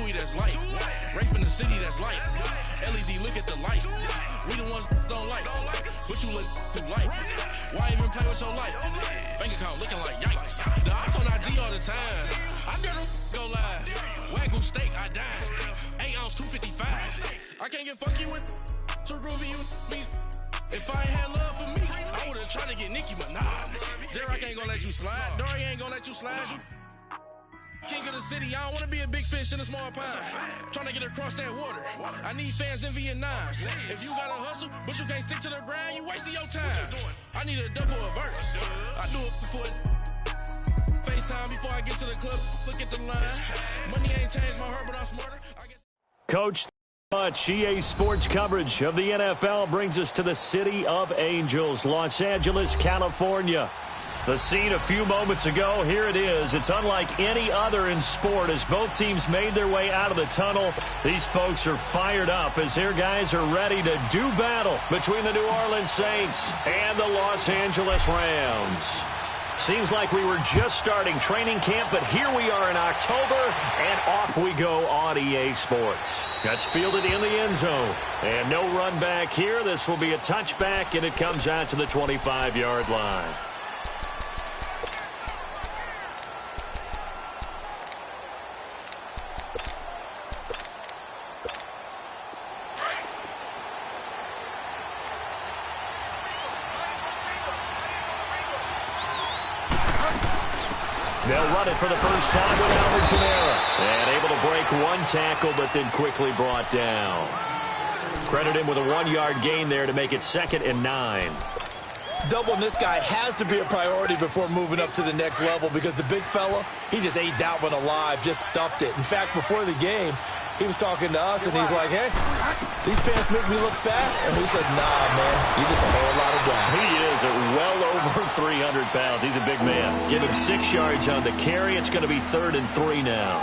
me that's light. Rape in the city that's light. LED, look at the lights. We the ones don't like. But you look too light. Why even play with your life? Bank account looking like yikes. The ops on IG all the time. I dare them go live. Wagyu steak, I dine. 8 ounce, 255. I can't get funky with to groovy you me. If I ain't had love for me, I would've tried to get Nicki Minaj. J-Rock ain't gonna let you slide. Dory ain't gonna let you slide. You king of the city, I don't wanna be a big fish in a small pond. Trying to get across that water. I need fans in Vietnam. If you gotta hustle, but you can't stick to the grind, you wasting your time. I need a double a verse. I do it before FaceTime before I get to the club. Look at the line. Money ain't changed my heart, but I'm smarter. Coach, much EA Sports coverage of the NFL brings us to the City of Angels, Los Angeles, California. The scene a few moments ago, here it is. It's unlike any other in sport as both teams made their way out of the tunnel. These folks are fired up as their guys are ready to do battle between the New Orleans Saints and the Los Angeles Rams. Seems like we were just starting training camp, but here we are in October, and off we go on EA Sports. That's fielded in the end zone. And no run back here. This will be a touchback, and it comes out to the 25-yard line. They'll run it for the first time with Alvin Kamara. And able to break one tackle, but then quickly brought down. Credit him with a 1-yard gain there to make it 2nd and 9. Doubling this guy has to be a priority before moving up to the next level because the big fella, he just ate that one alive, just stuffed it. In fact, before the game, he was talking to us, and he's like, hey, these pants make me look fat. And we said, nah, man, you're just a whole lot of guy. He is at well over 300 pounds. He's a big man. Give him 6 yards on the carry. It's going to be 3rd and 3 now.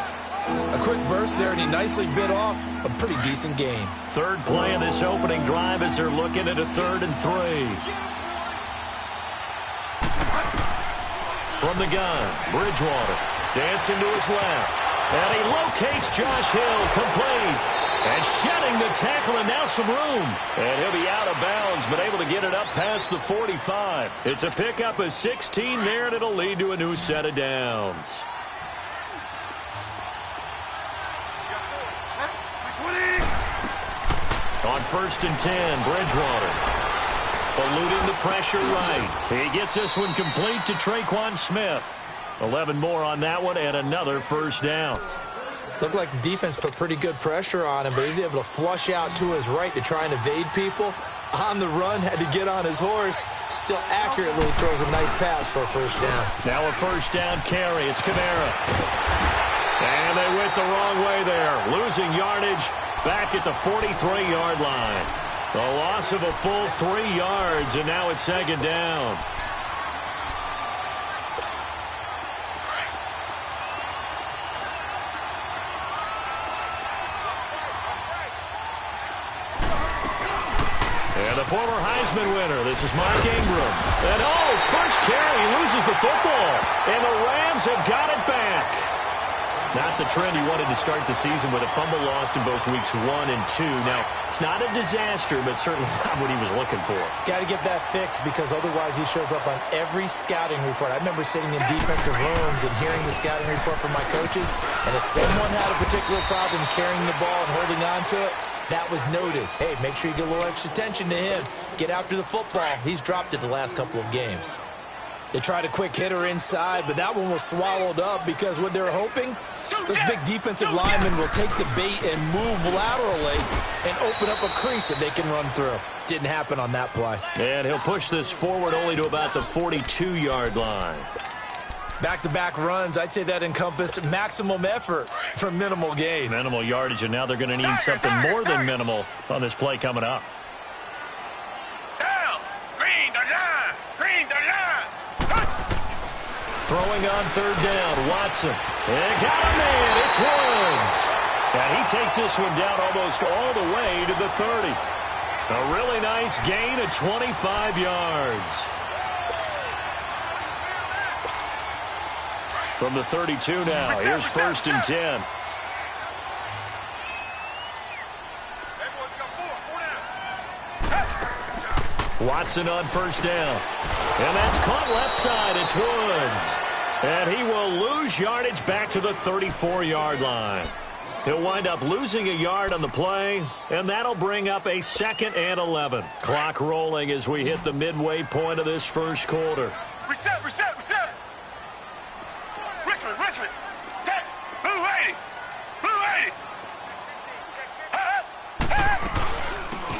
A quick burst there, and he nicely bit off a pretty decent gain. Third play of this opening drive as they're looking at a 3rd and 3. From the gun, Bridgewater dancing to his left. And he locates Josh Hill, complete. And shedding the tackle, and now some room. And he'll be out of bounds, but able to get it up past the 45. It's a pickup of 16 there, and it'll lead to a new set of downs. On 1st and 10, Bridgewater. Eluding the pressure right. He gets this one complete to Traquan Smith. 11 more on that one, and another first down. Looked like the defense put pretty good pressure on him, but he's able to flush out to his right to try and evade people. On the run, had to get on his horse. Still accurately throws a nice pass for a first down. Now a first down carry. It's Kamara. And they went the wrong way there. Losing yardage back at the 43-yard line. A loss of a full 3 yards, and now it's 2nd down. And the former Heisman winner, this is Mark Ingram. And his first carry, he loses the football. And the Rams have got it back. Not the trend he wanted to start the season with a fumble lost in both weeks 1 and 2. Now, it's not a disaster, but certainly not what he was looking for. Got to get that fixed because otherwise he shows up on every scouting report. I remember sitting in defensive rooms and hearing the scouting report from my coaches, and if someone had a particular problem carrying the ball and holding on to it, that was noted. Hey, make sure you get a little extra attention to him. Get after the football. He's dropped it the last couple of games. They tried a quick hitter inside, but that one was swallowed up because what they're hoping, this big defensive lineman will take the bait and move laterally and open up a crease that they can run through. Didn't happen on that play. And he'll push this forward only to about the 42-yard line. Back-to-back runs, I'd say that encompassed maximum effort for minimal gain. Minimal yardage, and now they're going to need something more than minimal on this play coming up. Throwing on 3rd down, Watson. And got a man, it's Woods. And he takes this one down almost all the way to the 30. A really nice gain of 25 yards. From the 32 now, here's 1st and 10. Watson on first down. And that's caught left side. It's Woods. And he will lose yardage back to the 34-yard line. He'll wind up losing a yard on the play, and that'll bring up a 2nd and 11. Clock rolling as we hit the midway point of this first quarter. Reset. Richmond. Take. Blue 80.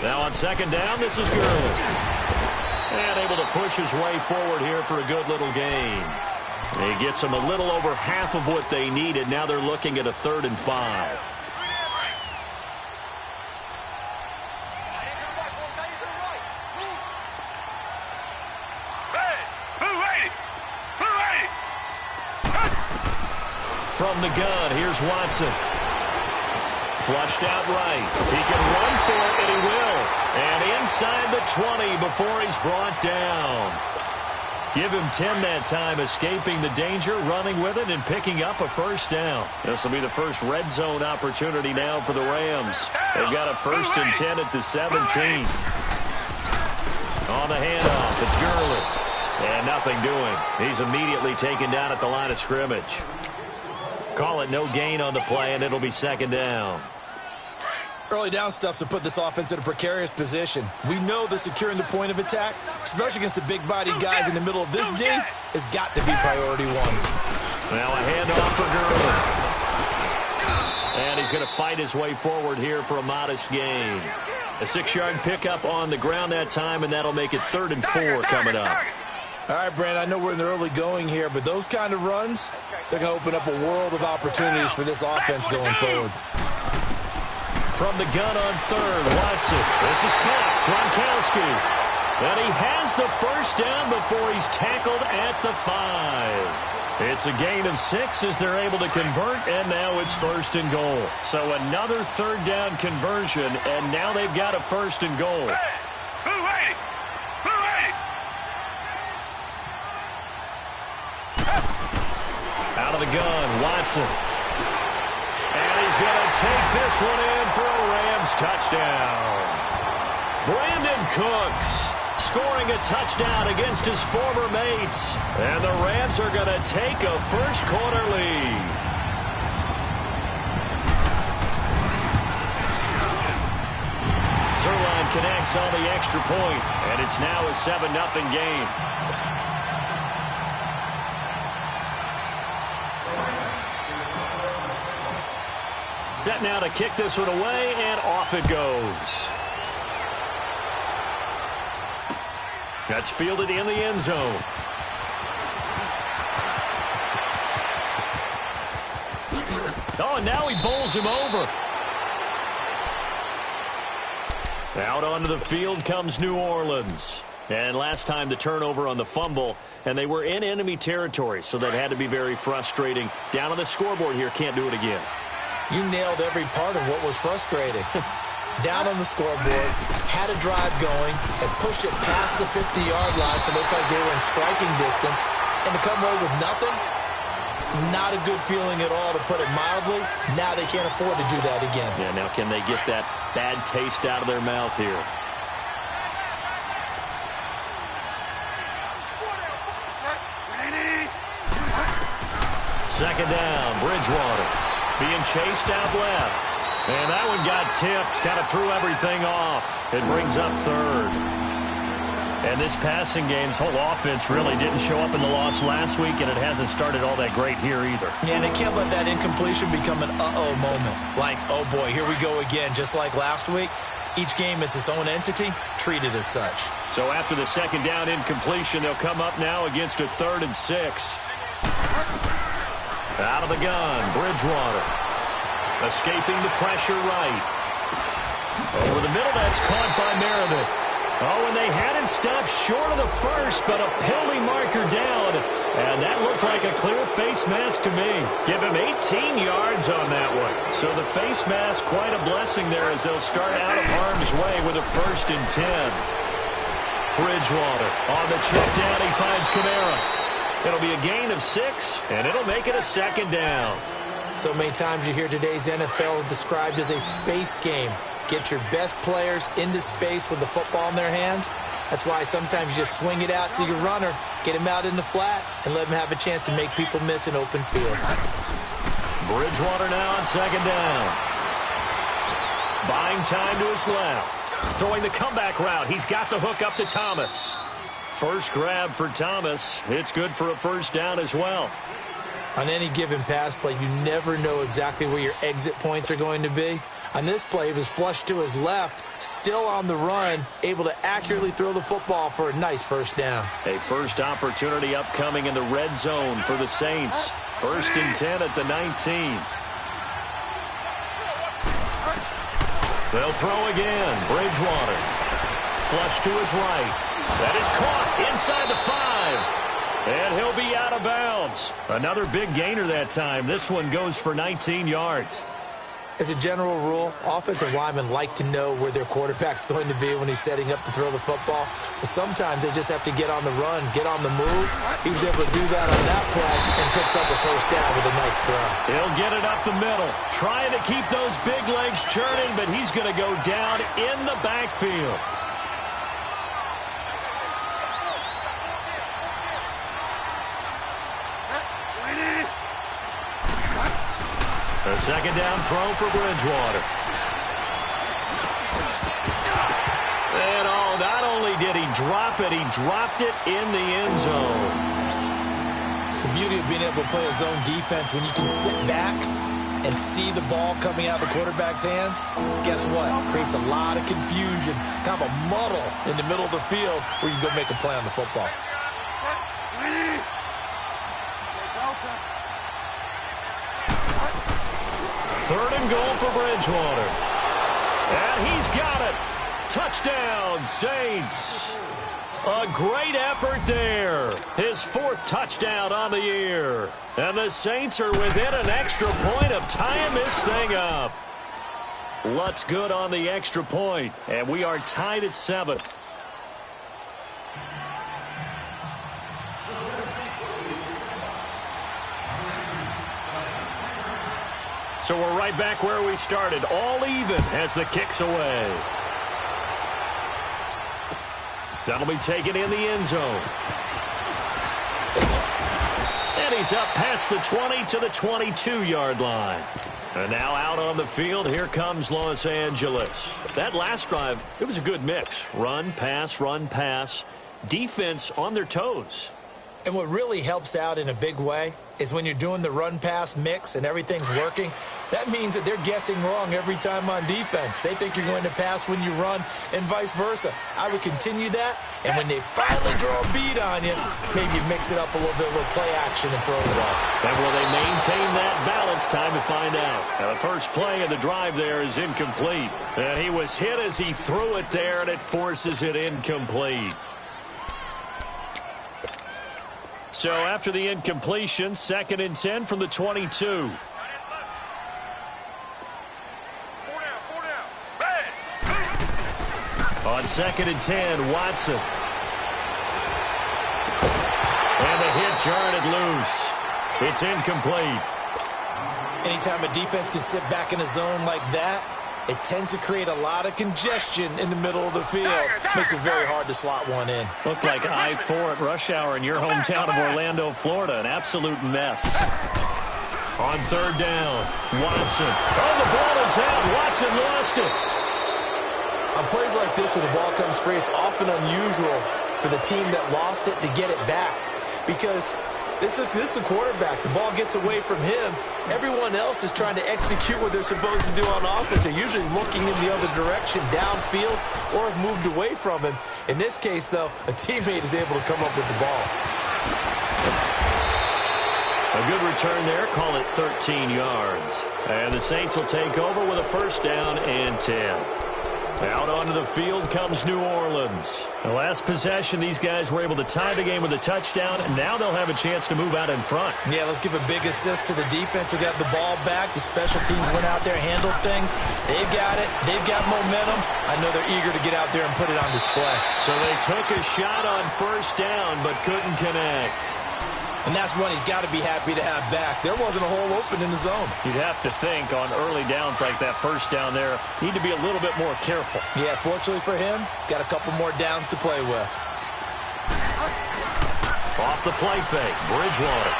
Now on 2nd down, this is Gurley. And able to push his way forward here for a good little gain. He gets them a little over half of what they needed. Now they're looking at a 3rd and 5. From the gun, here's Watson. Flushed out right. He can run for it, and he will. And inside the 20 before he's brought down. Give him 10 that time, escaping the danger, running with it, and picking up a first down. This will be the first red zone opportunity now for the Rams. They've got a 1st and 10 at the 17. On the handoff, it's Gurley. And nothing doing. He's immediately taken down at the line of scrimmage. Call it no gain on the play, and it'll be 2nd down. Early down stuff's to put this offense in a precarious position. We know that securing the point of attack, especially against the big-bodied guys in the middle of this D, has got to be priority 1. Now a handoff for Gurley. And he's going to fight his way forward here for a modest gain. A 6-yard pickup on the ground that time, and that'll make it 3rd and 4 coming up. All right, Brand, I know we're in the early going here, but those kind of runs, they're going to open up a world of opportunities for this offense going forward. From the gun on 3rd, Watson. This is caught. Gronkowski. And he has the first down before he's tackled at the 5. It's a gain of 6 as they're able to convert, and now it's 1st and goal. So another 3rd down conversion, and now they've got a 1st and goal. Out of the gun, Watson. And he's going to take this one in for a Rams touchdown. Brandon Cooks scoring a touchdown against his former mates. And the Rams are going to take a first-quarter lead. Zerline connects on the extra point, and it's now a 7-0 game. Set now to kick this one away, and off it goes. That's fielded in the end zone. Oh, and now he bowls him over. Out onto the field comes New Orleans. And last time the turnover on the fumble, and they were in enemy territory, so that had to be very frustrating. Down on the scoreboard here, can't do it again. You nailed every part of what was frustrating. Down on the scoreboard, had a drive going, and pushed it past the 50-yard line so it looked like they were in striking distance. And to come away with nothing, not a good feeling at all, to put it mildly. Now they can't afford to do that again. Yeah, now can they get that bad taste out of their mouth here? Second down, Bridgewater. Being chased out left. And that one got tipped, kind of threw everything off. It brings up 3rd. And this passing game's whole offense really didn't show up in the loss last week, and it hasn't started all that great here either. Yeah, and they can't let that incompletion become an uh-oh moment. Like, oh boy, here we go again, just like last week. Each game is its own entity, treated as such. So after the second down incompletion, they'll come up now against a 3rd and 6. Out of the gun, Bridgewater. Escaping the pressure right. Over the middle, that's caught by Meredith. Oh, and they had it stopped short of the first, but a penalty marker down. And that looked like a clear face mask to me. Give him 18 yards on that one. So the face mask, quite a blessing there as they'll start out of harm's way with a 1st and 10. Bridgewater on the check down. He finds Kamara. It'll be a gain of 6, and it'll make it a 2nd down. So many times you hear today's NFL described as a space game. Get your best players into space with the football in their hands, That's why sometimes you just swing it out to your runner, get him out in the flat, and let him have a chance to make people miss an open field. Bridgewater now on second down. Buying time to his left. Throwing the comeback route. He's got the hook up to Thomas. First grab for Thomas. It's good for a first down as well. On any given pass play, you never know exactly where your exit points are going to be. On this play, he was flushed to his left, still on the run, able to accurately throw the football for a nice first down. A first opportunity upcoming in the red zone for the Saints. First and 10 at the 19. They'll throw again. Bridgewater. Flush to his right. That is caught inside the 5. And he'll be out of bounds. Another big gainer that time. This one goes for 19 yards. As a general rule, offensive linemen like to know where their quarterback's going to be when he's setting up to throw the football. But sometimes they just have to get on the run, get on the move. He was able to do that on that play and picks up a first down with a nice throw. He'll get it up the middle. Trying to keep those big legs churning, but he's going to go down in the backfield. A second down throw for Bridgewater. And not only did he drop it, he dropped it in the end zone. The beauty of being able to play a zone defense when you can sit back and see the ball coming out of the quarterback's hands, guess what? Creates a lot of confusion, kind of a muddle in the middle of the field where you can go make a play on the football. Third and goal for Bridgewater. And he's got it. Touchdown, Saints. A great effort there. His 4th touchdown on the year. And the Saints are within an extra point of tying this thing up. Lutz good on the extra point. And we are tied at 7. So we're right back where we started. All even as the kick's away. That'll be taken in the end zone. And he's up past the 20 to the 22-yard line. And now out on the field, here comes Los Angeles. That last drive, it was a good mix. Run, pass, defense on their toes. And what really helps out in a big way is when you're doing the run-pass mix and everything's working, that means that they're guessing wrong every time on defense. They think you're going to pass when you run and vice versa. I would continue that, and when they finally draw a beat on you, maybe mix it up a little bit, a little play action and throw the ball. And will they maintain that balance? Time to find out. Now, the first play of the drive there is incomplete. And he was hit as he threw it there, and it forces it incomplete. So after the incompletion, 2nd and 10 from the 22. On 2nd and 10, Watson. And the hit jarred it loose. It's incomplete. Anytime a defense can sit back in a zone like that, it tends to create a lot of congestion in the middle of the field. Makes it very hard to slot one in. Looked like I-4 at rush hour in your hometown of Orlando, Florida. An absolute mess. On 3rd down, Watson. Oh, the ball is out. Watson lost it. On plays like this, when the ball comes free, it's often unusual for the team that lost it to get it back. Because this is the quarterback. The ball gets away from him. Everyone else is trying to execute what they're supposed to do on offense. They're usually looking in the other direction, downfield, or have moved away from him. In this case, though, a teammate is able to come up with the ball. A good return there. Call it 13 yards. And the Saints will take over with a first down and 10. Out onto the field comes New Orleans. The last possession, these guys were able to tie the game with a touchdown, and now they'll have a chance to move out in front. Yeah, let's give a big assist to the defense who got the ball back. The special teams went out there, handled things. They've got it. They've got momentum. I know they're eager to get out there and put it on display. So they took a shot on first down, but couldn't connect. And that's one he's got to be happy to have back. There wasn't a hole open in the zone. You'd have to think on early downs like that first down there, need to be a little bit more careful. Yeah, fortunately for him, got a couple more downs to play with. Off the play fake, Bridgewater.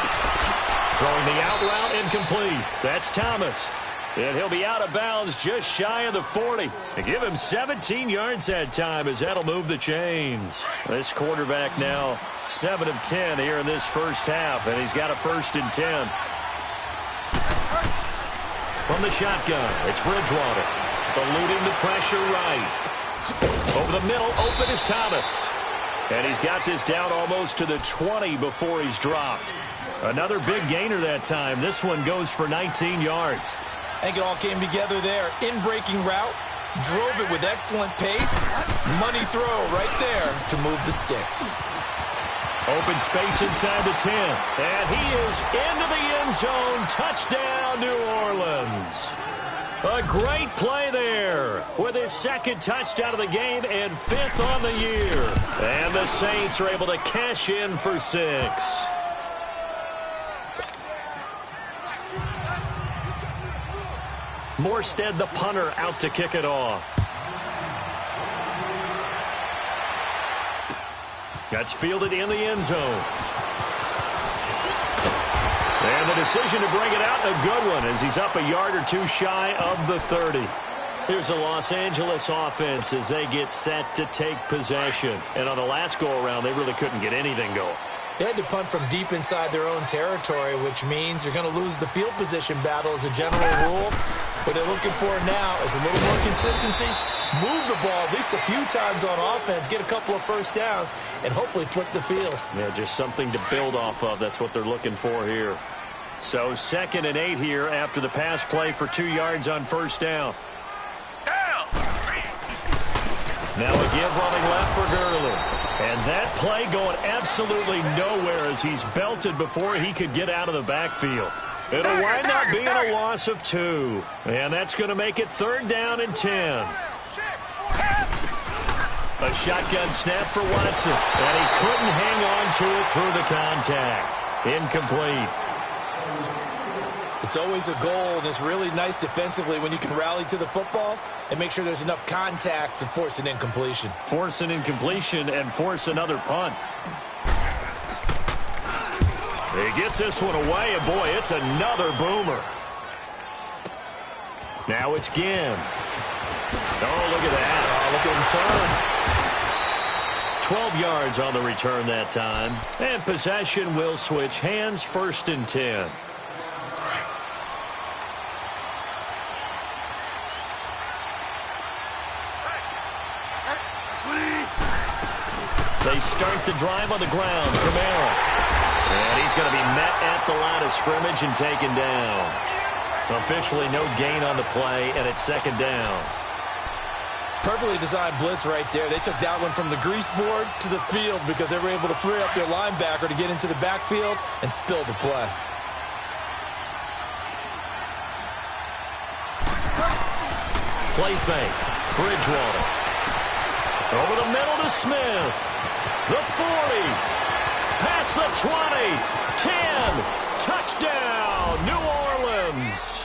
Throwing the out route incomplete. That's Thomas. And he'll be out of bounds just shy of the 40. They give him 17 yards that time as that'll move the chains. This quarterback now 7 of 10 here in this first half, and he's got a 1st and 10. From the shotgun, it's Bridgewater. Eluding the pressure right. Over the middle, open is Thomas. And he's got this down almost to the 20 before he's dropped. Another big gainer that time. This one goes for 19 yards. I think it all came together there. In-breaking route, drove it with excellent pace. Money throw right there to move the sticks. Open space inside the 10. And he is into the end zone. Touchdown, New Orleans. A great play there with his 2nd touchdown of the game and 5th on the year. And the Saints are able to cash in for 6. Morstead, the punter, out to kick it off. That's fielded in the end zone. And the decision to bring it out, a good one, as he's up a yard or two shy of the 30. Here's the Los Angeles offense as they get set to take possession. And on the last go-around, they really couldn't get anything going. They had to punt from deep inside their own territory, which means you're going to lose the field position battle as a general rule. What they're looking for now is a little more consistency, move the ball at least a few times on offense, get a couple of first downs, and hopefully flip the field. Yeah, just something to build off of. That's what they're looking for here. So 2nd and 8 here after the pass play for 2 yards on first down. Now a give running left for Gurley. And that play going absolutely nowhere as he's belted before he could get out of the backfield. It'll wind up being a loss of 2. And that's going to make it 3rd down and 10. A shotgun snap for Watson. And he couldn't hang on to it through the contact. Incomplete. It's always a goal, and it's really nice defensively when you can rally to the football and make sure there's enough contact to force an incompletion. Force an incompletion and force another punt. He gets this one away, and boy, it's another boomer. Now it's Ginn. Oh, look at that. Oh, look at him turn. 12 yards on the return that time. And possession will switch hands, 1st and 10. They start the drive on the ground. Kamara. And he's going to be met at the line of scrimmage and taken down. Officially no gain on the play, and it's 2nd down. Perfectly designed blitz right there. They took that one from the grease board to the field because they were able to free up their linebacker to get into the backfield and spill the play. Play fake. Bridgewater. Over the middle to Smith. The 40. Past the 20. 10. Touchdown, New Orleans.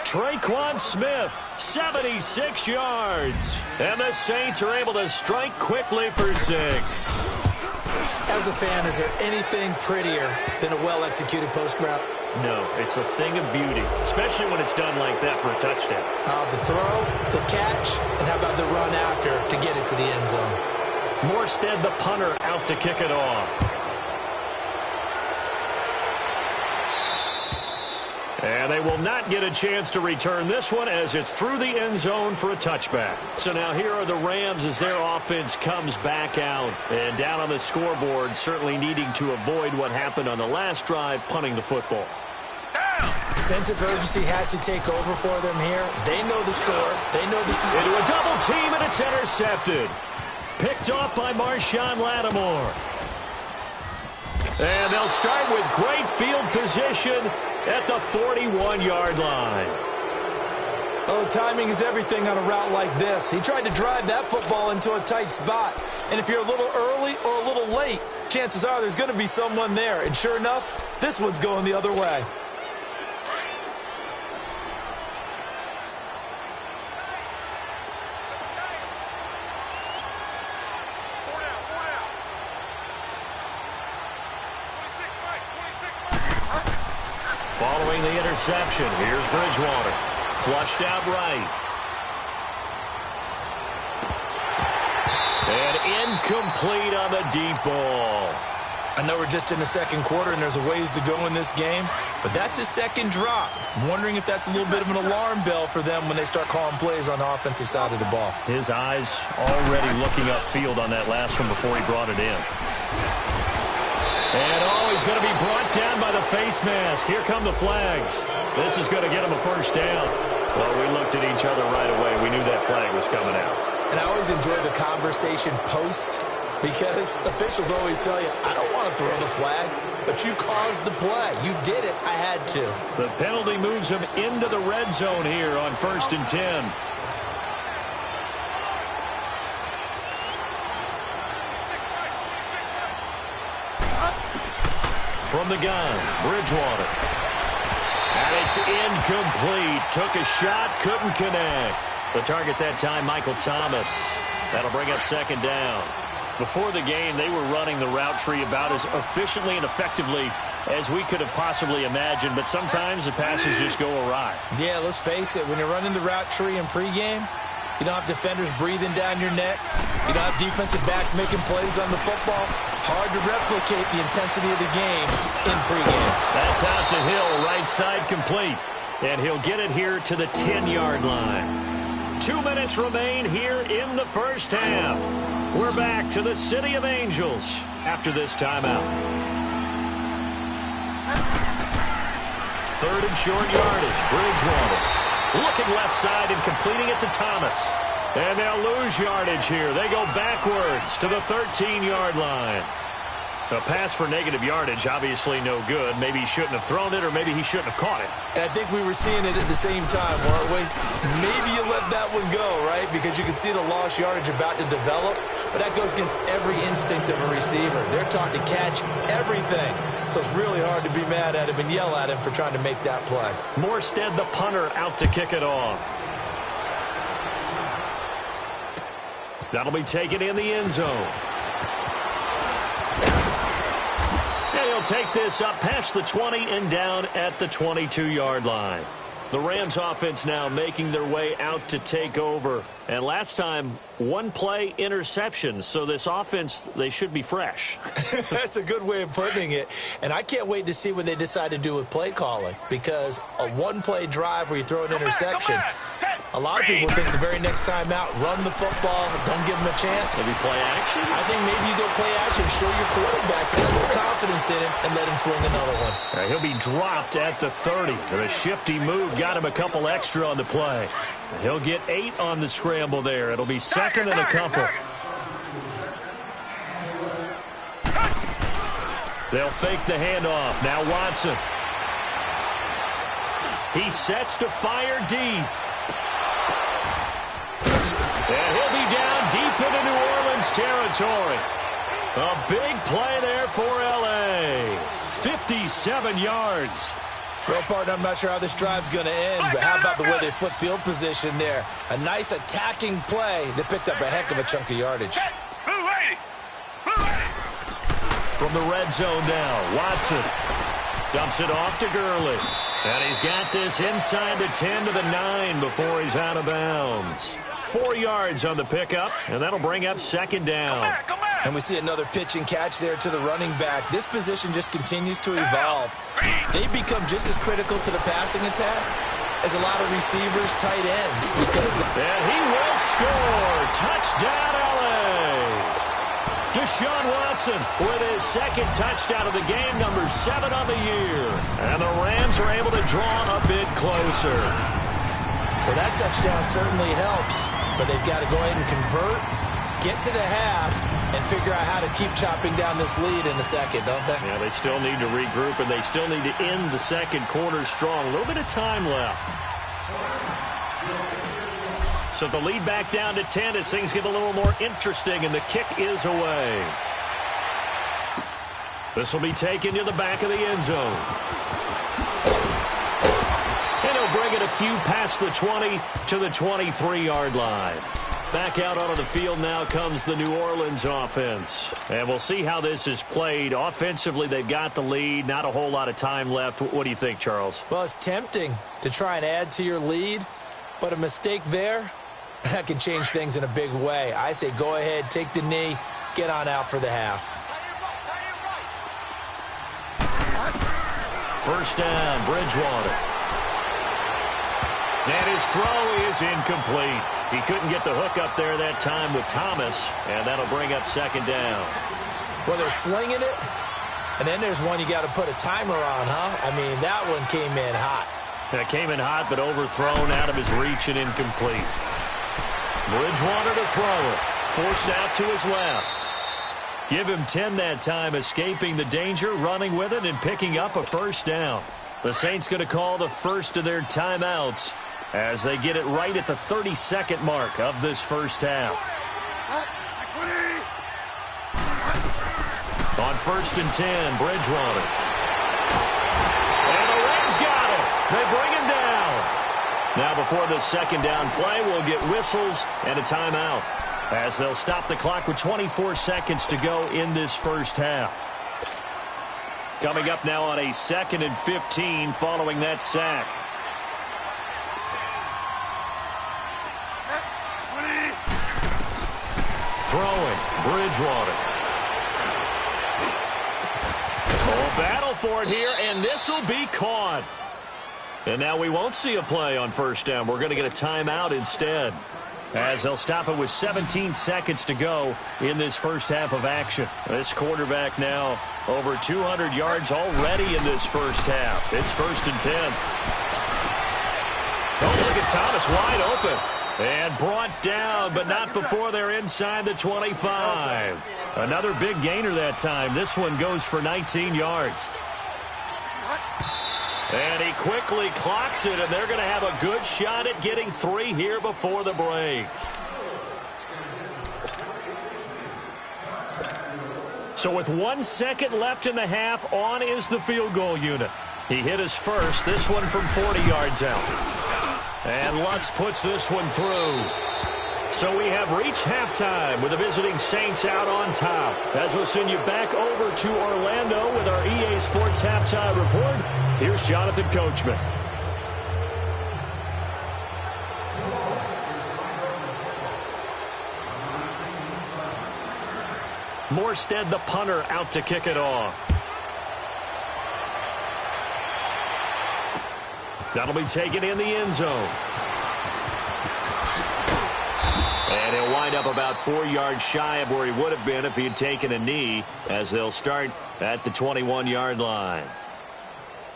Traquan Smith, 76 yards. And the Saints are able to strike quickly for 6. As a fan, is there anything prettier than a well-executed post route? No, it's a thing of beauty, especially when it's done like that for a touchdown. The throw, the catch, and how about the run after to get it to the end zone? Morstead, the punter, out to kick it off. And they will not get a chance to return this one as it's through the end zone for a touchback. So now here are the Rams as their offense comes back out. And down on the scoreboard, certainly needing to avoid what happened on the last drive, punting the football. Sense of urgency has to take over for them here. They know the score. They know the score. Into a double team, and it's intercepted. Picked off by Marshawn Lattimore. And they'll start with great field position at the 41-yard line. Oh, timing is everything on a route like this. He tried to drive that football into a tight spot. And if you're a little early or a little late, chances are there's going to be someone there. And sure enough, this one's going the other way. Following the interception, here's Bridgewater. Flushed out right. And incomplete on the deep ball. I know we're just in the second quarter and there's a ways to go in this game, but that's his second drop. I'm wondering if that's a little bit of an alarm bell for them when they start calling plays on the offensive side of the ball. His eyes already looking upfield on that last one before he brought it in. And he's going to be brought down by the face mask. Here come the flags. This is going to get him a first down. Well, we looked at each other right away. We knew that flag was coming out. And I always enjoy the conversation post because officials always tell you, I don't want to throw the flag, but you caused the play. You did it. I had to. The penalty moves him into the red zone here on 1st and 10. From the gun, Bridgewater. And it's incomplete. Took a shot, couldn't connect. The target that time, Michael Thomas. That'll bring up 2nd down. Before the game, they were running the route tree about as efficiently and effectively as we could have possibly imagined, but sometimes the passes just go awry. Yeah, let's face it. When you're running the route tree in pregame, you don't have defenders breathing down your neck. You don't have defensive backs making plays on the football. Hard to replicate the intensity of the game in pregame. That's out to Hill, right side complete. And he'll get it here to the 10-yard line. 2 minutes remain here in the first half. We're back to the City of Angels after this timeout. 3rd and short yardage. Bridgewater looking left side and completing it to Thomas. And they'll lose yardage here. They go backwards to the 13-yard line. A pass for negative yardage, obviously no good. Maybe he shouldn't have thrown it, or maybe he shouldn't have caught it. And I think we were seeing it at the same time, weren't we? Maybe you let that one go, right? Because you can see the lost yardage about to develop. But that goes against every instinct of a receiver. They're taught to catch everything. So it's really hard to be mad at him and yell at him for trying to make that play. Morstead, the punter, out to kick it off. That'll be taken in the end zone. And he'll take this up past the 20 and down at the 22-yard line. The Rams offense now making their way out to take over. And last time, 1-play interceptions. So this offense, they should be fresh. That's a good way of putting it. And I can't wait to see what they decide to do with play calling. Because a 1-play drive where you throw an interception, a lot of people think the very next time out, run the football, don't give them a chance. Maybe play action? I think maybe you go play action, show your quarterback, get a little confidence in him, and let him fling another one. He'll be dropped at the 30. The shifty move got him a couple extra on the play. He'll get 8 on the scramble there. It'll be 2nd and a couple. They'll fake the handoff. Now Watson. He sets to fire deep. And he'll be down deep into New Orleans territory. A big play there for L.A. 57 yards. Well, partner, I'm not sure how this drive's going to end, but how about the way they flip field position there? A nice attacking play that picked up a heck of a chunk of yardage. From the red zone now, Watson dumps it off to Gurley. And he's got this inside the 10 to the 9 before he's out of bounds. 4 yards on the pickup, and that'll bring up 2nd down. And we see another pitch and catch there to the running back. This position just continues to evolve. They become just as critical to the passing attack as a lot of receivers, tight ends. And he will score. Touchdown, L.A. Deshaun Watson with his 2nd touchdown of the game, number 7 on the year. And the Rams are able to draw a bit closer. Well, that touchdown certainly helps, but they've got to go ahead and convert, get to the half, and figure out how to keep chopping down this lead in the second, don't they? Yeah, they still need to regroup, and they still need to end the second quarter strong. A little bit of time left. So the lead back down to 10 as things get a little more interesting, and the kick is away. This will be taken to the back of the end zone. And he'll bring it a few past the 20 to the 23-yard line. Back out onto the field now comes the New Orleans offense. And we'll see how this is played. Offensively, they've got the lead. Not a whole lot of time left. What do you think, Charles? Well, it's tempting to try and add to your lead, but a mistake there, that can change things in a big way. I say go ahead, take the knee, get on out for the half. First down, Bridgewater. And his throw is incomplete. He couldn't get the hook up there that time with Thomas, and that'll bring up second down. Well, they're slinging it, and then there's one you got to put a timer on, huh? I mean, that one came in hot. That came in hot, but overthrown out of his reach and incomplete. Bridgewater to throw it. Forced out to his left. Give him 10 that time, escaping the danger, running with it, and picking up a first down. The Saints going to call the first of their timeouts as they get it right at the 32nd mark of this first half. On 1st and 10, Bridgewater. And the Rams got it. They bring him down. Now before the second down play, we'll get whistles and a timeout as they'll stop the clock with 24 seconds to go in this first half. Coming up now on a 2nd and 15 following that sack. Throwing, Bridgewater. Oh, battle for it here, and this will be caught. And now we won't see a play on first down. We're going to get a timeout instead, as they'll stop it with 17 seconds to go in this first half of action. This quarterback now over 200 yards already in this first half. It's 1st and 10. Oh, look at Thomas wide open. And brought down, but not before they're inside the 25. Another big gainer that time. This one goes for 19 yards. And he quickly clocks it, and they're going to have a good shot at getting 3 here before the break. So with 1 second left in the half, on is the field goal unit. He hit his first, this one from 40 yards out. And Lutz puts this one through. So we have reached halftime with the visiting Saints out on top. As we'll send you back over to Orlando with our EA Sports Halftime Report, here's Jonathan Coachman. Morstead, the punter, out to kick it off. That'll be taken in the end zone. And he'll wind up about 4 yards shy of where he would have been if he had taken a knee, as they'll start at the 21-yard line.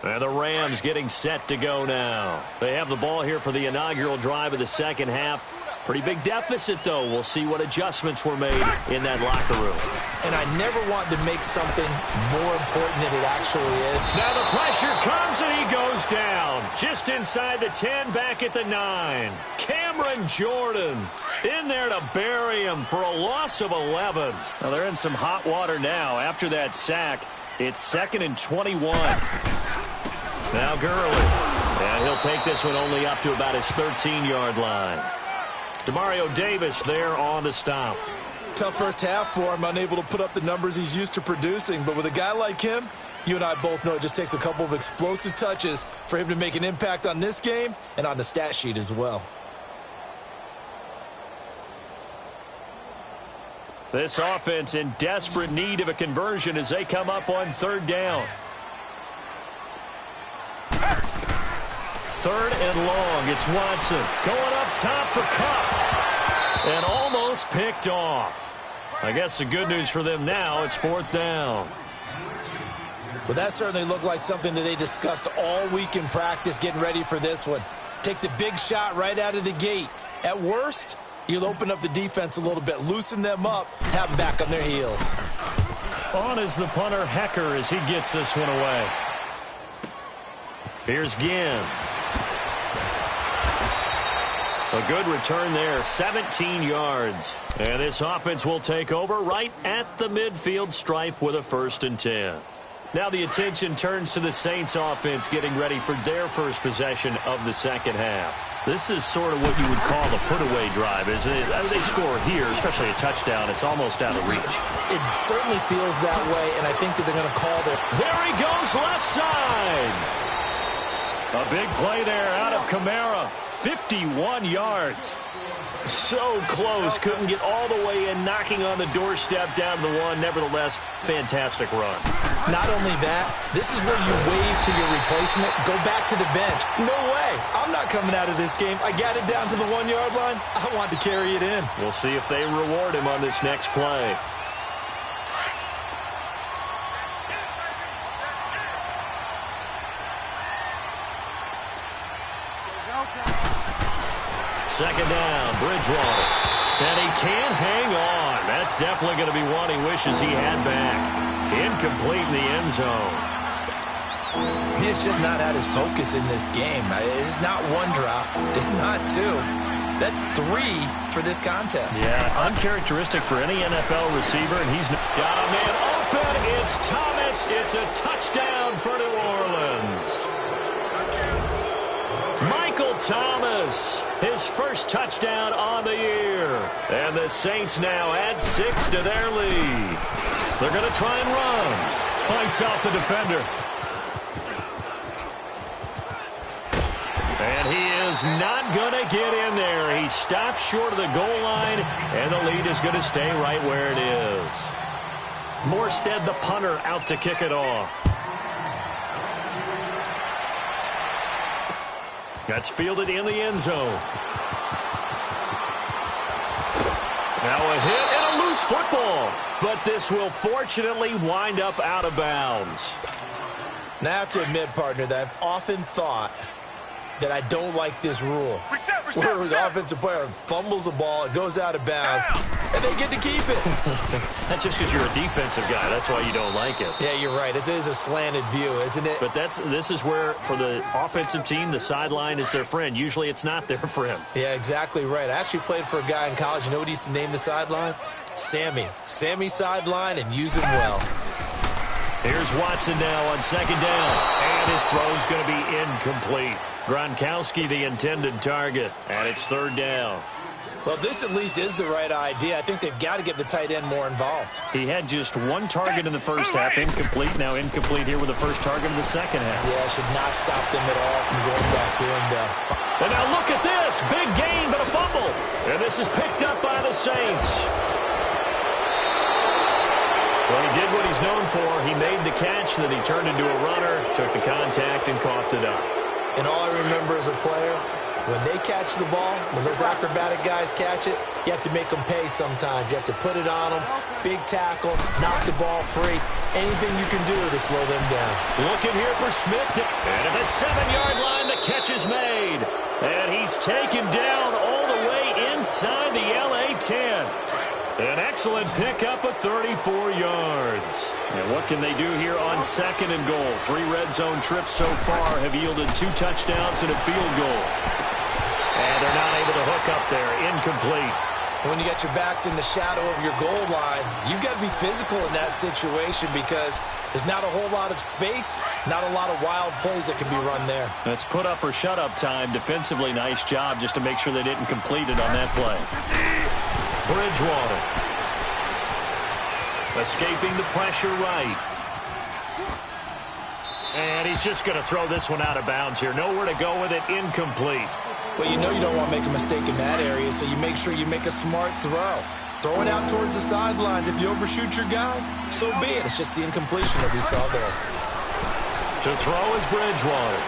And the Rams getting set to go now. They have the ball here for the inaugural drive of the second half. Pretty big deficit, though. We'll see what adjustments were made in that locker room. And I never want to make something more important than it actually is. Now the pressure comes, and he goes down. Just inside the 10, back at the 9. Cameron Jordan in there to bury him for a loss of 11. Now they're in some hot water now. After that sack, it's 2nd and 21. Now Gurley. And he'll take this one only up to about his 13-yard line. Demario Davis there on the stop. Tough first half for him, unable to put up the numbers he's used to producing. But with a guy like him, you and I both know it just takes a couple of explosive touches for him to make an impact on this game and on the stat sheet as well. This offense in desperate need of a conversion as they come up on 3rd down. 3rd and long. It's Watson going up top for Kupp. And almost picked off. I guess the good news for them now, it's 4th down. Well, that certainly looked like something that they discussed all week in practice getting ready for this one. Take the big shot right out of the gate. At worst, you'll open up the defense a little bit, loosen them up, have them back on their heels. On is the punter, Hecker, as he gets this one away. Here's Ginn. A good return there, 17 yards. And this offense will take over right at the midfield stripe with a 1st and 10. Now the attention turns to the Saints offense getting ready for their first possession of the second half. This is sort of what you would call the put-away drive, isn't it? I mean, they score here, especially a touchdown. It's almost out of reach. It certainly feels that way, and I think that they're going to call their... There he goes, left side. A big play there out of Kamara. 51 yards. So close, couldn't get all the way in, knocking on the doorstep down to the 1. Nevertheless, fantastic run. Not only that, this is where you wave to your replacement, go back to the bench. No way, I'm not coming out of this game. I got it down to the 1-yard line. I want to carry it in. We'll see if they reward him on this next play. Second down, Bridgewater. And he can't hang on. That's definitely going to be one he wishes he had back. Incomplete in the end zone. He's just not at his focus in this game. It's not one drop. It's not two. That's 3 for this contest. Yeah, uncharacteristic for any NFL receiver, and he's got a man open. It's Thomas. It's a touchdown for New Orleans. Michael Thomas, his first touchdown on the year. And the Saints now add 6 to their lead. They're going to try and run. Fights off the defender. And he is not going to get in there. He stops short of the goal line, and the lead is going to stay right where it is. Morstead, the punter, out to kick it off. That's fielded in the end zone. Now a hit and a loose football. But this will fortunately wind up out of bounds. Now I have to admit, partner, that I've often thought that I don't like this rule. Where the offensive player fumbles the ball, it goes out of bounds, and they get to keep it. That's just because you're a defensive guy. That's why you don't like it. Yeah, you're right. It is a slanted view, isn't it? But this is where, for the offensive team, the sideline is their friend. Usually it's not their friend. Yeah, exactly right. I actually played for a guy in college. You know what he used to name the sideline? Sammy. Sammy sideline, and use him well. Here's Watson now on second down. And his throw's going to be incomplete. Gronkowski, the intended target, and it's third down. Well, this at least is the right idea. I think they've got to get the tight end more involved. He had just 1 target in the first half, incomplete. Now incomplete here with the first target in the second half. Yeah, should not stop them at all from going back to him. And now look at this. Big gain, but a fumble. And this is picked up by the Saints. Well, he did what he's known for. He made the catch, then he turned into a runner, took the contact, and coughed it up. And all I remember as a player, when they catch the ball, when those acrobatic guys catch it, you have to make them pay sometimes. You have to put it on them, big tackle, knock the ball free. Anything you can do to slow them down. Looking here for Smith. And at the 7-yard line, the catch is made. And he's taken down all the way inside the LA 10. An excellent pickup of 34 yards. And what can they do here on second and goal? 3 red zone trips so far have yielded 2 touchdowns and a field goal. And they're not able to hook up there. Incomplete. When you got your backs in the shadow of your goal line, you've got to be physical in that situation because there's not a whole lot of space, not a lot of wild plays that can be run there. That's put up or shut up time. Defensively, nice job just to make sure they didn't complete it on that play. Bridgewater. Escaping the pressure right. And he's just going to throw this one out of bounds here. Nowhere to go with it. Incomplete. Well, you know you don't want to make a mistake in that area, so you make sure you make a smart throw. Throw it out towards the sidelines. If you overshoot your guy, so be it. It's just the incompletion that we saw there. To throw is Bridgewater.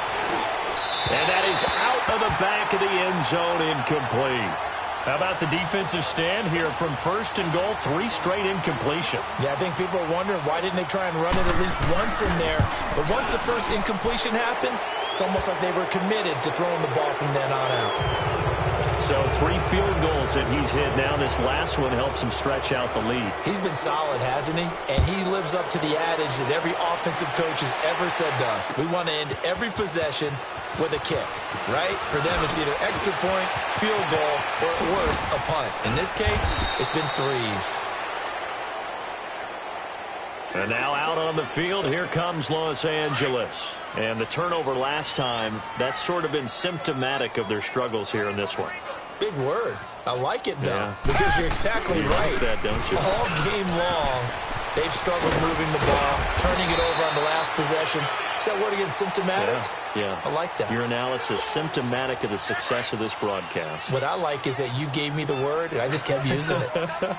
And that is out of the back of the end zone. Incomplete. How about the defensive stand here from first and goal, 3 straight incompletion. Yeah, I think people are wondering why didn't they try and run it at least once in there. But once the first incompletion happened, it's almost like they were committed to throwing the ball from then on out. So 3 field goals that he's hit now. This last one helps him stretch out the lead. He's been solid, hasn't he? And he lives up to the adage that every offensive coach has ever said to us. We want to end every possession with a kick, right? For them, it's either extra point, field goal, or at worst, a punt. In this case, it's been 3s. And now out on the field, here comes Los Angeles. And the turnover last time, that's sort of been symptomatic of their struggles here in this one. Big word. I like it, though, Yeah. because you're exactly right. Like that, don't you? All game long, they've struggled moving the ball, turning it over on the last possession. Is that word again, symptomatic? Yeah. I like that. Your analysis, symptomatic of the success of this broadcast. What I like is that you gave me the word, and I just kept using it.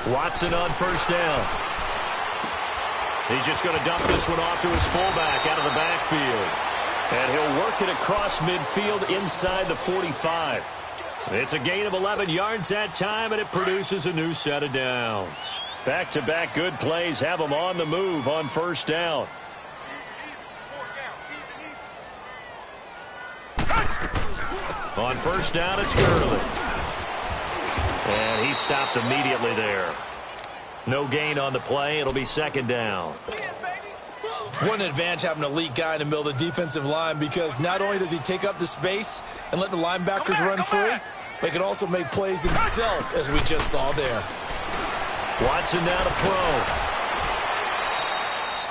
Watson on first down. He's just going to dump this one off to his fullback out of the backfield. And he'll work it across midfield inside the 45. It's a gain of 11 yards that time, and it produces a new set of downs. Back-to-back good plays have them on the move on first down. On first down, it's Gurley. And he stopped immediately there. No gain on the play. It'll be second down. One advantage having an elite guy in the middle of the defensive line, because not only does he take up the space and let the linebackers run free, but he can also make plays himself, as we just saw there. Watson now to throw.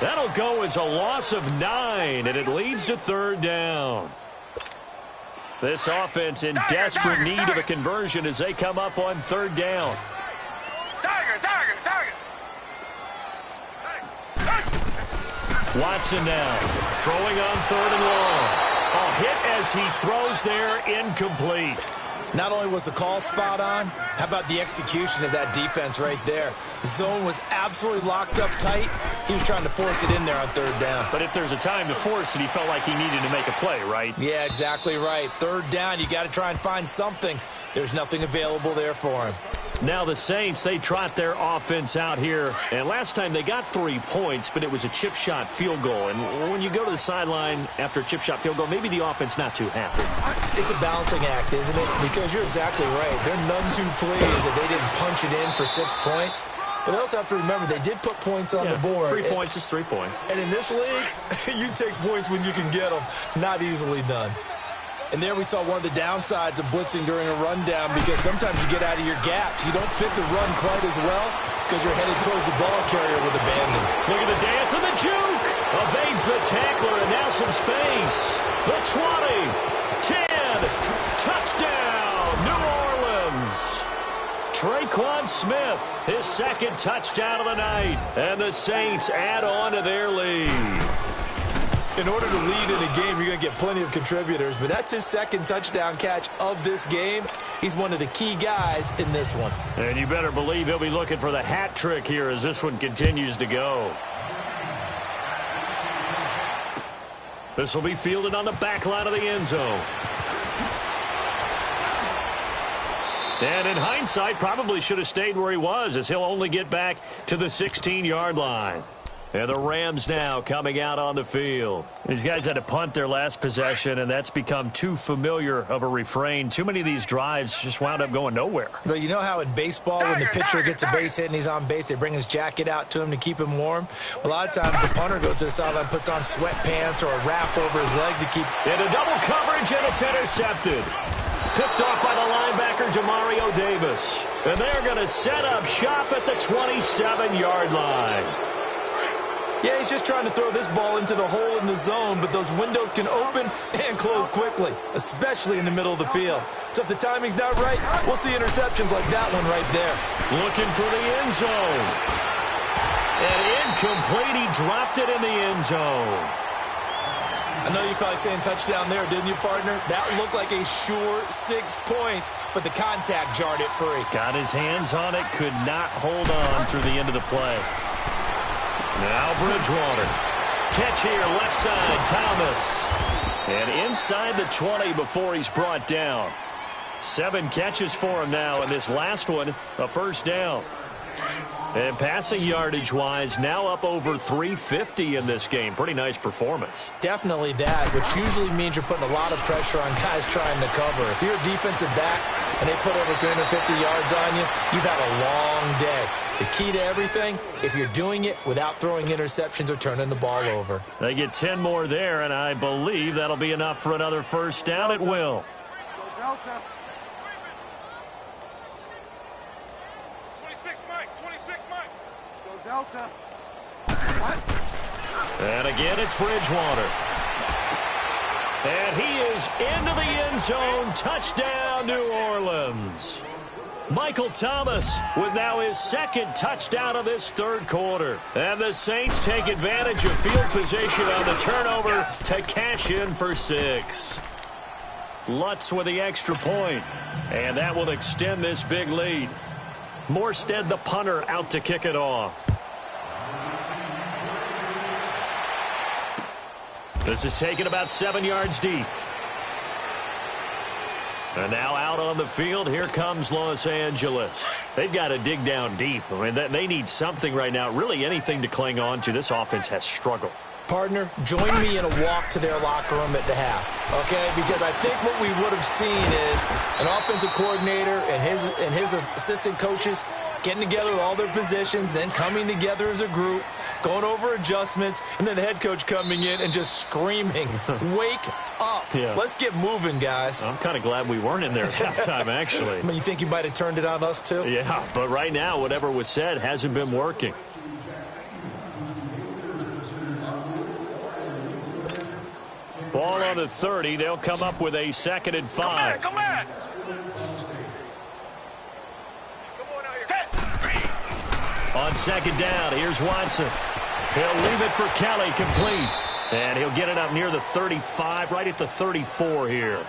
That'll go as a loss of 9, and it leads to third down. This offense in desperate need of a conversion as they come up on third down. Watson now throwing on third and long. A hit as he throws there, incomplete. Not only was the call spot on, how about the execution of that defense right there? The zone was absolutely locked up tight. He was trying to force it in there on third down. But if there's a time to force it, he felt like he needed to make a play, right? Yeah, exactly right. Third down, you got to try and find something. There's nothing available there for him. Now the Saints, they trot their offense out here. And last time they got 3 points, but it was a chip shot field goal. And when you go to the sideline after a chip shot field goal, maybe the offense not too happy. It's a balancing act, isn't it? Because you're exactly right. They're none too pleased that they didn't punch it in for 6 points. But they also have to remember they did put points on the board. 3 points is 3 points. And in this league, you take points when you can get them. Not easily done. And there we saw one of the downsides of blitzing during a rundown, because sometimes you get out of your gaps. You don't fit the run quite as well because you're headed towards the ball carrier with abandon. Look at the dance and the juke. Evades the tackler, and now some space. The 20, 10, touchdown, New Orleans. Traquan Smith, his second touchdown of the night. And the Saints add on to their lead. In order to lead in a game, you're going to get plenty of contributors, but that's his second touchdown catch of this game. He's one of the key guys in this one. And you better believe he'll be looking for the hat trick here as this one continues to go. This will be fielded on the back line of the end zone. And in hindsight, probably should have stayed where he was, as he'll only get back to the 16-yard line. And the Rams now coming out on the field. These guys had to punt their last possession, and that's become too familiar of a refrain. Too many of these drives just wound up going nowhere. But you know how in baseball, when the pitcher gets a base hit and he's on base, they bring his jacket out to him to keep him warm? A lot of times the punter goes to the sideline, puts on sweatpants or a wrap over his leg to keep... Into double coverage, and it's intercepted. Picked off by the linebacker, Demario Davis. And they're going to set up shop at the 27-yard line. Yeah, he's just trying to throw this ball into the hole in the zone, but those windows can open and close quickly, especially in the middle of the field. So if the timing's not right, we'll see interceptions like that one right there. Looking for the end zone. And incomplete, he dropped it in the end zone. I know you felt like saying touchdown there, didn't you, partner? That looked like a sure 6 points, but the contact jarred it free. Got his hands on it, could not hold on through the end of the play. Now Bridgewater. Catch here, left side, Thomas. And inside the 20 before he's brought down. 7 catches for him now, and this last one, a first down. And passing yardage-wise, now up over 350 in this game. Pretty nice performance. Definitely that, which usually means you're putting a lot of pressure on guys trying to cover. If you're a defensive back and they put over 350 yards on you, you've had a long day. The key to everything, if you're doing it without throwing interceptions or turning the ball over. They get 10 more there, and I believe that'll be enough for another first down at will. Delta. 26 Mike. Go Delta. And again, it's Bridgewater. And he is into the end zone. Touchdown, New Orleans. Michael Thomas with now his second touchdown of this third quarter. And the Saints take advantage of field position on the turnover to cash in for 6. Lutz with the extra point. And that will extend this big lead. Morstead, the punter, out to kick it off. This is taken about 7 yards deep. And now out on the field, here comes Los Angeles. They've got to dig down deep. I mean, they need something right now, really anything to cling on to. This offense has struggled. Partner, join me in a walk to their locker room at the half, okay? Because I think what we would have seen is an offensive coordinator and his assistant coaches getting together with all their positions, then coming together as a group, going over adjustments, and then the head coach coming in and just screaming, wake up. Yeah. Let's get moving, guys. I'm kind of glad we weren't in there at halftime, actually. I mean, you think you might have turned it on us, too? Yeah, but right now, whatever was said hasn't been working. Ball on the 30. They'll come up with a 2nd and 5. Come back. On 2nd down, here's Watson. He'll leave it for Kelly, complete. And he'll get it up near the 35, right at the 34 here.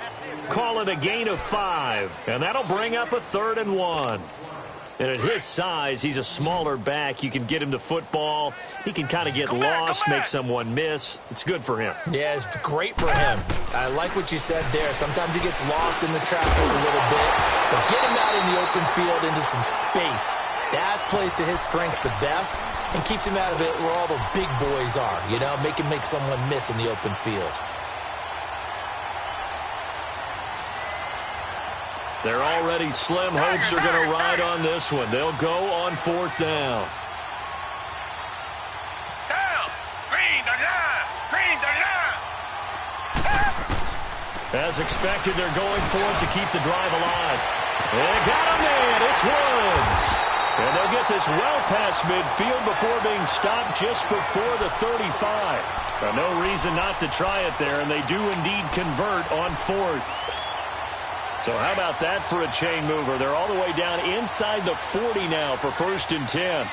Call it a gain of 5. And that'll bring up a 3rd and 1. And at his size, he's a smaller back. You can get him to football. He can kind of get lost, make someone miss. It's good for him. Yeah, it's great for him. I like what you said there. Sometimes he gets lost in the traffic a little bit. But get him out in the open field into some space. That plays to his strengths the best and keeps him out of it where all the big boys are. You know, make someone miss in the open field. They're already slim hopes are going to ride on this one. They'll go on 4th down. Down. Green the line. As expected, they're going for it to keep the drive alive. They got him in. It's Woods. And they'll get this well past midfield before being stopped just before the 35. But no reason not to try it there, and they do indeed convert on 4th. So how about that for a chain mover? They're all the way down inside the 40 now for 1st and 10.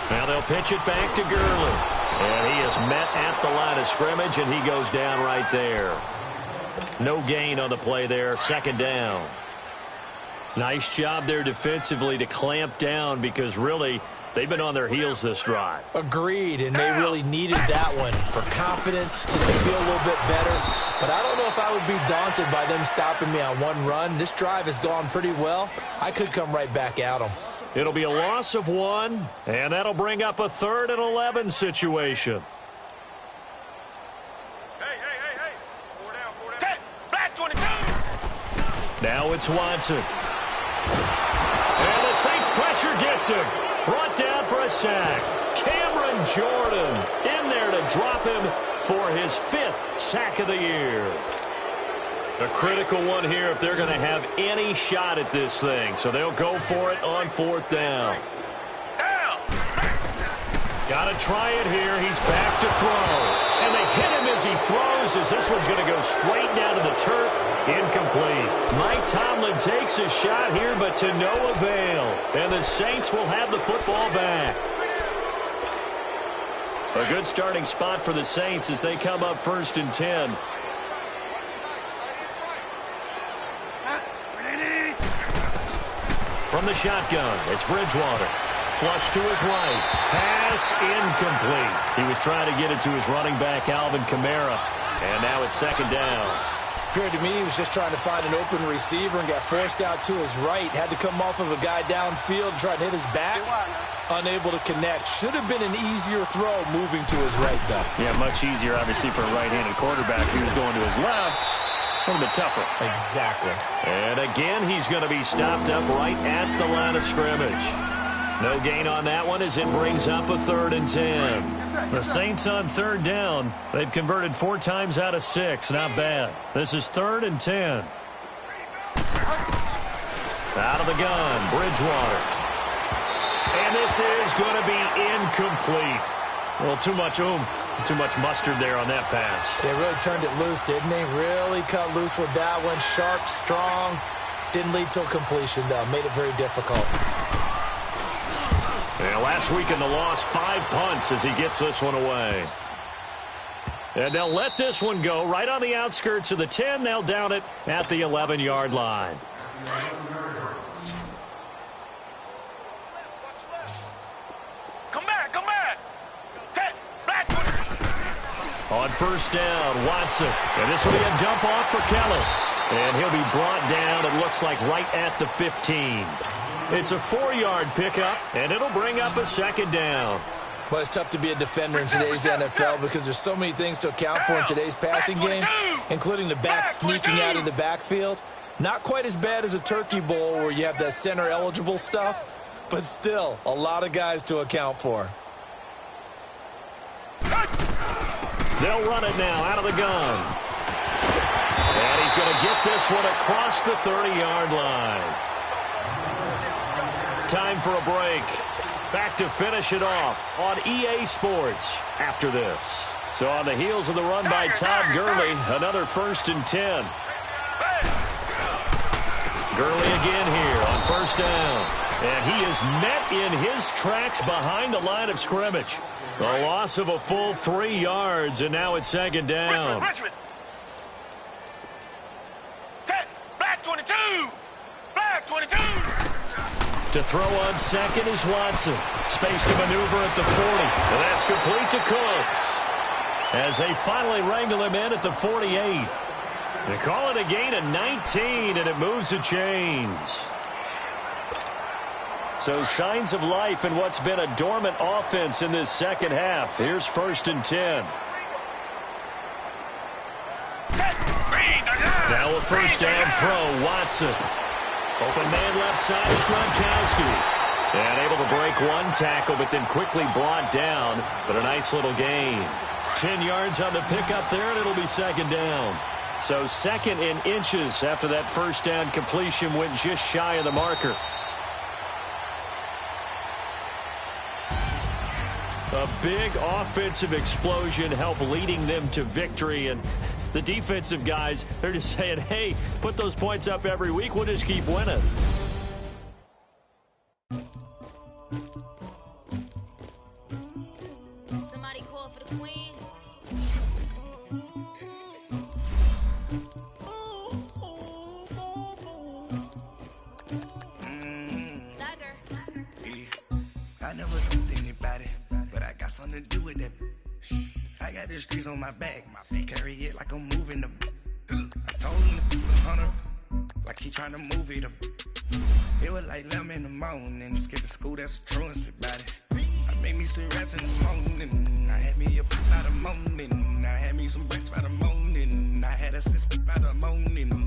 Now they'll pitch it back to Gurley. And he is met at the line of scrimmage, and he goes down right there. No gain on the play there, 2nd down. Nice job there defensively to clamp down because really they've been on their heels this drive. Agreed, and they really needed that one for confidence, just to feel a little bit better. But I don't know if I would be daunted by them stopping me on one run. This drive has gone pretty well. I could come right back at them. It'll be a loss of 1, and that'll bring up a 3rd and 11 situation. Hey. 4 down. Black 22. Now it's Watson. And the Saints pressure gets him. Brought down for a sack. Cameron Jordan in there to drop him for his 5th sack of the year. A critical one here if they're going to have any shot at this thing. So they'll go for it on 4th down. Got to try it here. He's back to throw. And they hit him as he throws, as this one's going to go straight down to the turf. Incomplete. Mike Tomlin takes a shot here, but to no avail. And the Saints will have the football back. A good starting spot for the Saints as they come up 1st and 10. From the shotgun, it's Bridgewater. Flush to his right. Pass incomplete. He was trying to get it to his running back, Alvin Kamara. And now it's 2nd down. Appeared to me he was just trying to find an open receiver and got forced out to his right. Had to come off of a guy downfield, trying to hit his back. Unable to connect. Should have been an easier throw moving to his right, though. Yeah, much easier, obviously, for a right-handed quarterback. He was going to his left. A little bit tougher. Exactly. And again, he's going to be stopped up right at the line of scrimmage. No gain on that one as it brings up a 3rd and 10. The Saints on 3rd down. They've converted 4 times out of 6. Not bad. This is 3rd and 10. Out of the gun, Bridgewater. And this is going to be incomplete. A little too much oomph, too much mustard there on that pass. They really turned it loose, didn't they? Really cut loose with that one. Sharp, strong. Didn't lead to a completion, though. Made it very difficult. Yeah, last week in the loss, 5 punts as he gets this one away. And they'll let this one go right on the outskirts of the 10. They'll down it at the 11-yard line. Come back, come back. Black. On 1st down, Watson. And this will be a dump off for Keller. And he'll be brought down, it looks like, right at the 15. It's a 4-yard pickup, and it'll bring up a 2nd down. Well, it's tough to be a defender in today's NFL because there's so many things to account for in today's passing game, including the back sneaking out of the backfield. Not quite as bad as a Turkey Bowl where you have that center-eligible stuff, but still a lot of guys to account for. They'll run it now out of the gun. And he's going to get this one across the 30-yard line. Time for a break. Back to finish it off on EA Sports after this. So on the heels of the run by Todd Gurley, another 1st and 10. Gurley again here on 1st down. And he is met in his tracks behind the line of scrimmage. The loss of a full 3 yards, and now it's 2nd down. Richmond. Black 22. Black 22. To throw on 2nd is Watson. Space to maneuver at the 40. And that's complete to Cooks. As they finally wrangle him in at the 48. They call it a gain of 19, and it moves the chains. So signs of life in what's been a dormant offense in this 2nd half. Here's 1st and 10. Now a 1st down throw, Watson. Open man left side is Gronkowski. And able to break one tackle, but then quickly brought down. But a nice little gain. 10 yards on the pickup there, and it'll be 2nd down. So 2nd in inches after that 1st down completion went just shy of the marker. A big offensive explosion helped leading them to victory. And the defensive guys, they're just saying, hey, put those points up every week. We'll just keep winning. Somebody call for the queen. I never told anybody, but I got something to do with that. I got the streets on my back, carry it like I'm moving the. I told him to put 100, like he trying to move it up. It was like 11 in the morning, skip to school, that's a truancy about it. I made me some rats in the morning, I had me a pop by the morning, I had me some bricks by the morning, I had a six by the morning.